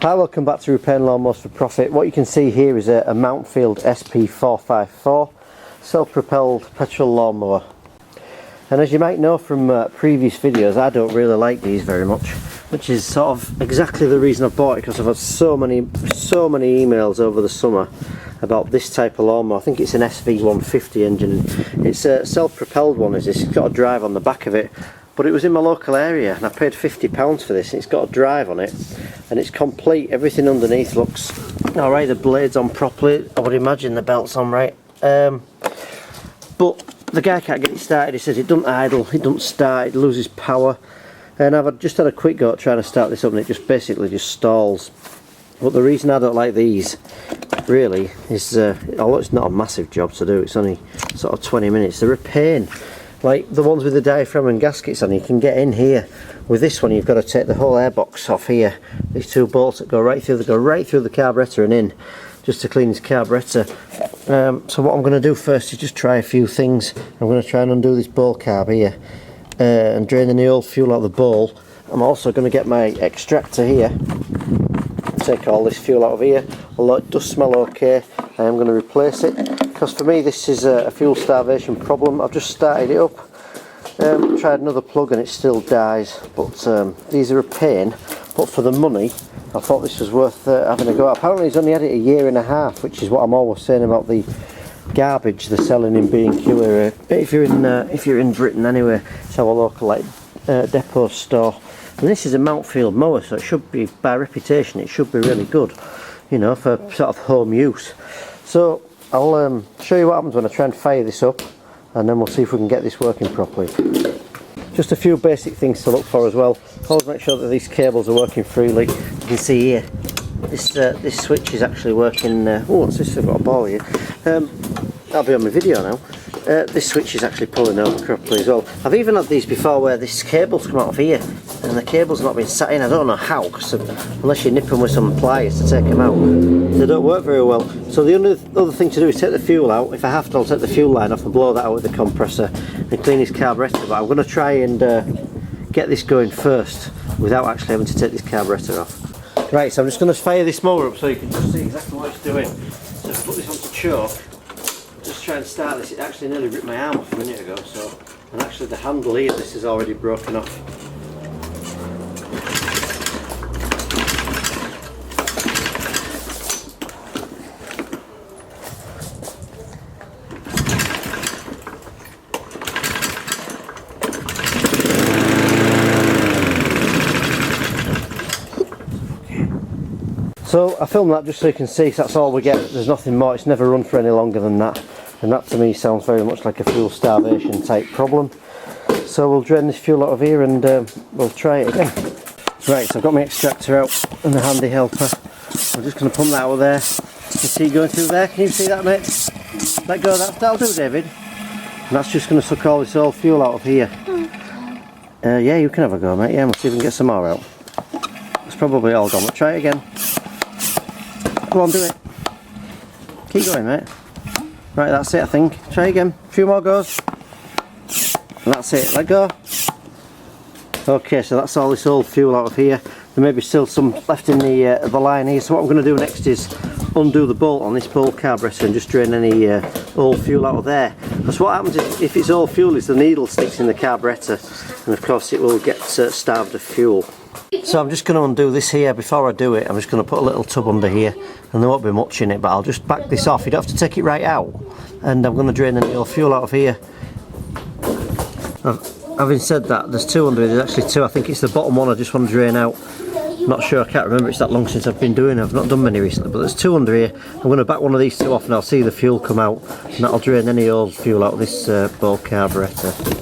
Hi, welcome back to Repairing Lawnmowers for Profit. What you can see here is a Mountfield SP454 self-propelled petrol lawnmower. And as you might know from previous videos, I don't really like these very much, which is sort of exactly the reason I bought it, because I've had so many emails over the summer about this type of lawnmower. I think it's an SV150 engine. It's a self-propelled one, is this. It's got a drive on the back of it. But it was in my local area and I paid £50 for this, and it's got a drive on it and it's complete. Everything underneath looks alright, the blade's on properly, I would imagine the belt's on right. But the guy can't get it started. He says it doesn't idle, it doesn't start, it loses power. And I've just had a quick go at trying to start this up and it just basically just stalls. But the reason I don't like these really is, although it's not a massive job to do, it's only sort of 20 minutes, they're a pain. Like the ones with the diaphragm and gaskets on, you can get in here. With this one you've got to take the whole airbox off here. These two bolts that go right through, the carburettor and in, just to clean this carburettor. So what I'm going to do first is just try a few things. I'm going to try and undo this bowl carb here and drain any old fuel out of the bowl. I'm also going to get my extractor here, take all this fuel out of here. Although it does smell okay, I am going to replace it, because for me this is a fuel starvation problem. I've just started it up, tried another plug and it still dies, but these are a pain. But for the money I thought this was worth having a go at. Apparently he's only had it a year and a half, which is what I'm always saying about the garbage they're selling in B&Q area. If you're in Britain anyway, it's our local depot store. And this is a Mountfield mower, so it should be, by reputation, it should be really good, you know, for sort of home use. So I'll show you what happens when I try and fire this up, and then we'll see if we can get this working properly. Just a few basic things to look for as well. Always make sure that these cables are working freely. You can see here, this switch is actually working. Oh, what's this? I've got a ball here. That'll be on my video now. This switch is actually pulling over properly as well. I've even had these before where this cable's come out of here and the cable's not been sat in. I don't know how, because unless you nip them with some pliers to take them out, they don't work very well. So the other thing to do is take the fuel out. If I have to, I'll take the fuel line off and blow that out with the compressor and clean this carburettor. But I'm going to try and get this going first without actually having to take this carburettor off. Right, so I'm just going to fire this mower up so you can just see exactly what it's doing. So I've put this onto choke. Just try and start this. It actually nearly ripped my arm off a minute ago, so, and actually the handle here, this is already broken off. So I filmed that just so you can see, so that's all we get. There's nothing more, it's never run for any longer than that. And that to me sounds very much like a fuel starvation type problem. So we'll drain this fuel out of here and we'll try it again. Right, so I've got my extractor out and the handy helper. I'm just going to pump that out of there. You see going through there, can you see that, mate? Let go of that, that'll do, David. And that's just going to suck all this old fuel out of here. Yeah, you can have a go, mate. Yeah, we'll see if we can get some more out. It's probably all gone, but try it again. Go on, do it. Keep going, mate. Right, that's it, I think. Try again. A few more goes. And that's it. Let go. Okay, so that's all this old fuel out of here. There may be still some left in the line here. So what I'm going to do next is undo the bolt on this bowl carburettor and just drain any old fuel out of there. Because what happens if it's old fuel is the needle sticks in the carburettor, and of course it will get starved of fuel. So I'm just going to undo this here. Before I do it, I'm just going to put a little tub under here, and there won't be much in it, but I'll just back this off. You don't have to take it right out, and I'm going to drain the old fuel out of here. Having said that, there's two under here. There's actually two. I think it's the bottom one I just want to drain out. Not sure, I can't remember, it's that long since I've been doing it. I've not done many recently, but there's two under here. I'm going to back one of these two off and I'll see the fuel come out, and that'll drain any old fuel out of this bowl carburettor.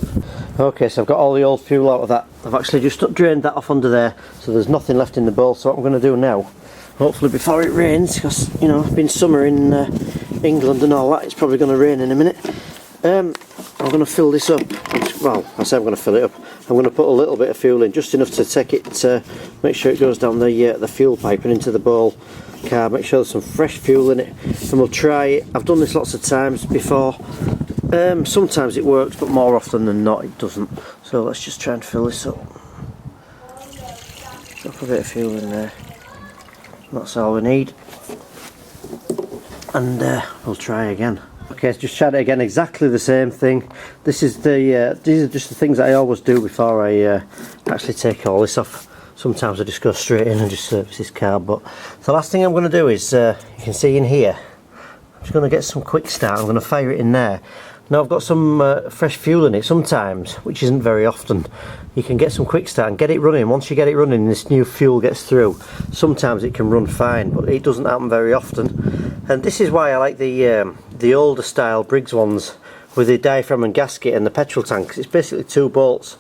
Okay, so I've got all the old fuel out of that. I've actually just drained that off under there, so there's nothing left in the bowl. So what I'm going to do now, hopefully before it rains, because you know, it's been summer in England and all that, it's probably going to rain in a minute. I'm going to fill this up. Well, I say I'm going to fill it up. I'm going to put a little bit of fuel in, just enough to take it, make sure it goes down the fuel pipe and into the bowl carb. Make sure there's some fresh fuel in it, and we'll try it. I've done this lots of times before. Sometimes it works, but more often than not it doesn't. So let's just try and fill this up. Drop a bit of fuel in there. That's all we need, and we'll try again. Okay, so just tried it again, exactly the same thing. This is the these are just the things that I always do before I actually take all this off. Sometimes I just go straight in and just service this car, but the last thing I'm going to do is, you can see in here, I'm just going to get some quick start. I'm going to fire it in there. Now I've got some fresh fuel in it sometimes, which isn't very often. You can get some quick start and get it running. Once you get it running, this new fuel gets through. Sometimes it can run fine, but it doesn't happen very often. And this is why I like the older style Briggs ones with the diaphragm and gasket and the petrol tank. 'Cause it's basically 2 bolts,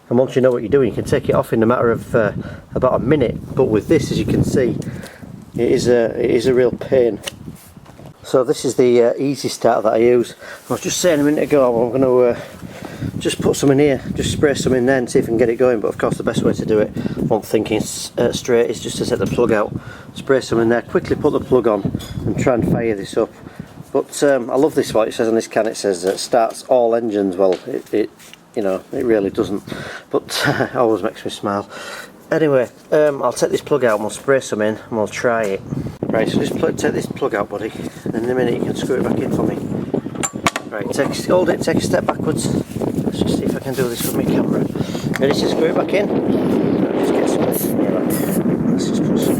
and once you know what you're doing, you can take it off in a matter of about a minute. But with this, as you can see, it is a real pain. So this is the easy start that I use. I was just saying a minute ago, I'm going to just put some in here, just spray some in there and see if I can get it going. But of course the best way to do it, one thinking straight, is just to set the plug out, spray some in there, quickly put the plug on and try and fire this up. But I love this, what it says on this can. It says it starts all engines. Well, it you know, it really doesn't, but it always makes me smile. Anyway, I'll take this plug out and we'll spray some in and we'll try it. Right, so just take this plug out, buddy, and in a minute you can screw it back in for me. Right, hold it, take a step backwards. Let's just see if I can do this with my camera. Ready to screw it back in? Just get some. Let's just put some.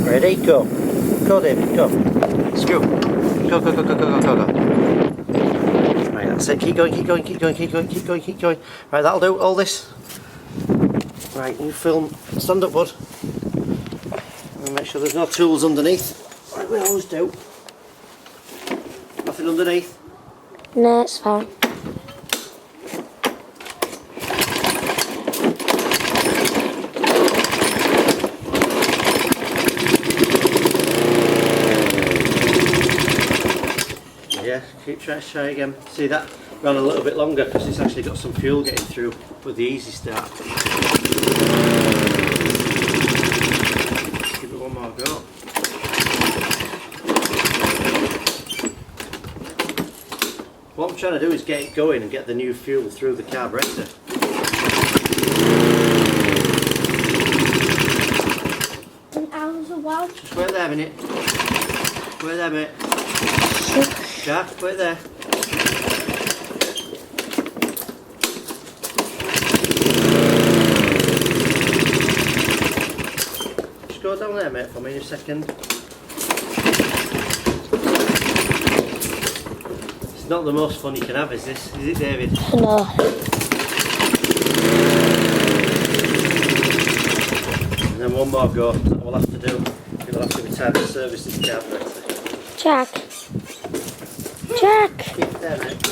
Ready, go. Go, David, go. Screw. Go, go, go, go, go, go, go, go. Right, that's it. Keep going, keep going, keep going, keep going, keep going, keep going. Right, that'll do, all this. Right, you film. Stand up, bud. And make sure there's no tools underneath. Like we always do. Nothing underneath? No, it's fine. Yeah, try again. See, that ran a little bit longer because it's actually got some fuel getting through with the easy start. Give it one more go. What I'm trying to do is get it going and get the new fuel through the carburetor. An hour's a while. Just wait there a minute. Wait there a minute. Jack, wait there. Just go down there, mate, for me in a second. It's not the most fun you can have, is this? Is it, David? No. And then one more go that we'll have to do. It'll have to be time to service this carburetor. Jack. Jack. Keep it there, mate.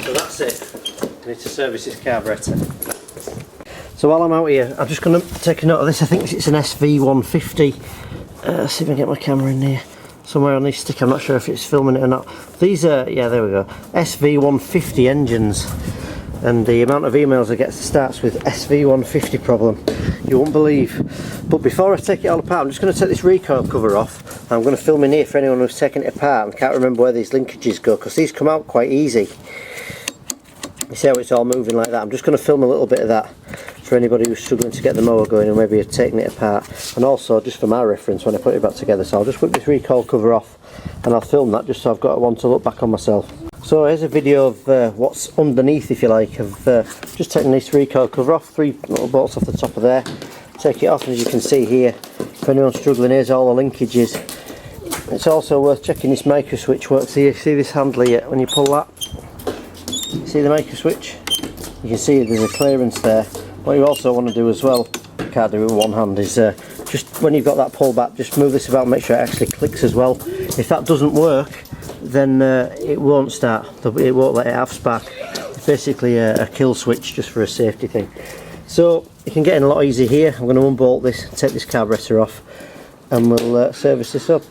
So that's it. I need to service this carburetor. So while I'm out here, I'm just going to take a note of this. I think it's an SV150. See if I can get my camera in there. Somewhere on this stick, I'm not sure if it's filming it or not. These are, yeah, there we go, SV150 engines. And the amount of emails I get starts with SV150 problem, you won't believe. But before I take it all apart, I'm just going to take this recoil cover off. I'm going to film in here for anyone who's taking it apart and can't remember where these linkages go, because these come out quite easy. You see how it's all moving like that? I'm just going to film a little bit of that for anybody who's struggling to get the mower going and maybe taking it apart, and also just for my reference when I put it back together. So I'll just whip this recoil cover off and I'll film that just so I've got one to look back on myself. So here's a video of what's underneath, if you like, of just taking this recoil cover off, 3 little bolts off the top of there, take it off, and as you can see here, if anyone's struggling, here's all the linkages. It's also worth checking this micro switch works here. See this handle here, when you pull that, see the micro switch? You can see there's a clearance there. What you also want to do as well, can't do it with one hand, is just when you've got that pull back, just move this about and make sure it actually clicks as well. If that doesn't work, then it won't start, it won't let it have spark. It's basically a kill switch just for a safety thing. So you can get in a lot easier here. I'm going to unbolt this, take this carburetor off, and we'll service this up.